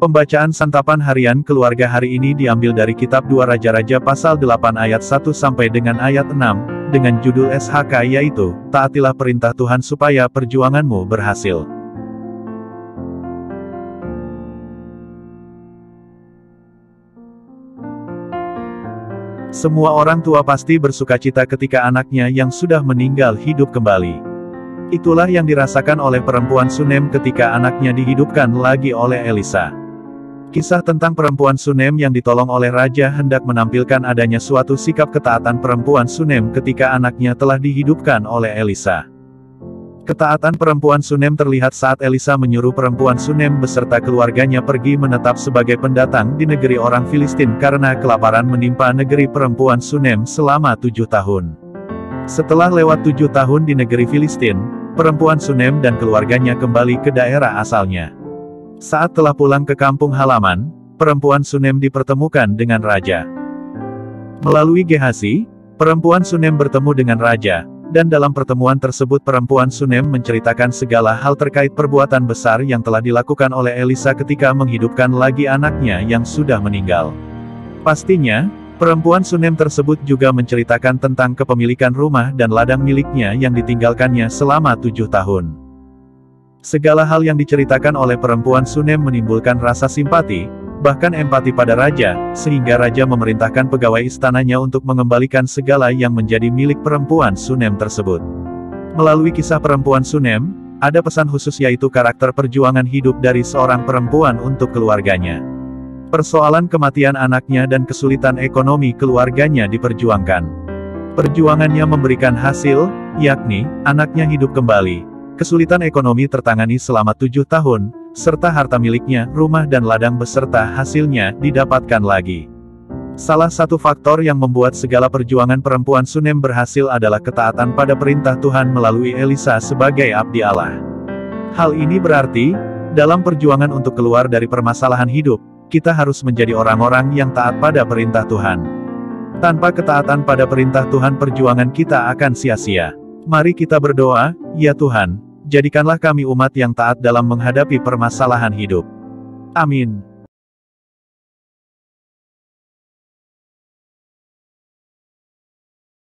Pembacaan santapan harian keluarga hari ini diambil dari kitab 2 Raja-Raja pasal 8 ayat 1 sampai dengan ayat 6, dengan judul SHK yaitu, taatilah perintah Tuhan supaya perjuanganmu berhasil. Semua orang tua pasti bersukacita ketika anaknya yang sudah meninggal hidup kembali. Itulah yang dirasakan oleh perempuan Sunem ketika anaknya dihidupkan lagi oleh Elisa. Kisah tentang perempuan Sunem yang ditolong oleh raja hendak menampilkan adanya suatu sikap ketaatan perempuan Sunem ketika anaknya telah dihidupkan oleh Elisa. Ketaatan perempuan Sunem terlihat saat Elisa menyuruh perempuan Sunem beserta keluarganya pergi menetap sebagai pendatang di negeri orang Filistin karena kelaparan menimpa negeri perempuan Sunem selama 7 tahun. Setelah lewat 7 tahun di negeri Filistin, perempuan Sunem dan keluarganya kembali ke daerah asalnya. Saat telah pulang ke kampung halaman, perempuan Sunem dipertemukan dengan raja. Melalui Gehazi, perempuan Sunem bertemu dengan raja, dan dalam pertemuan tersebut perempuan Sunem menceritakan segala hal terkait perbuatan besar yang telah dilakukan oleh Elisa ketika menghidupkan lagi anaknya yang sudah meninggal. Pastinya, perempuan Sunem tersebut juga menceritakan tentang kepemilikan rumah dan ladang miliknya yang ditinggalkannya selama 7 tahun. Segala hal yang diceritakan oleh perempuan Sunem menimbulkan rasa simpati, bahkan empati pada raja, sehingga raja memerintahkan pegawai istananya untuk mengembalikan segala yang menjadi milik perempuan Sunem tersebut. Melalui kisah perempuan Sunem, ada pesan khusus yaitu karakter perjuangan hidup dari seorang perempuan untuk keluarganya. Persoalan kematian anaknya dan kesulitan ekonomi keluarganya diperjuangkan. Perjuangannya memberikan hasil, yakni, anaknya hidup kembali. Kesulitan ekonomi tertangani selama 7 tahun, serta harta miliknya, rumah dan ladang beserta hasilnya, didapatkan lagi. Salah satu faktor yang membuat segala perjuangan perempuan Sunem berhasil adalah ketaatan pada perintah Tuhan melalui Elisa sebagai abdi Allah. Hal ini berarti, dalam perjuangan untuk keluar dari permasalahan hidup, kita harus menjadi orang-orang yang taat pada perintah Tuhan. Tanpa ketaatan pada perintah Tuhan perjuangan kita akan sia-sia. Mari kita berdoa, ya Tuhan, jadikanlah kami umat yang taat dalam menghadapi permasalahan hidup. Amin.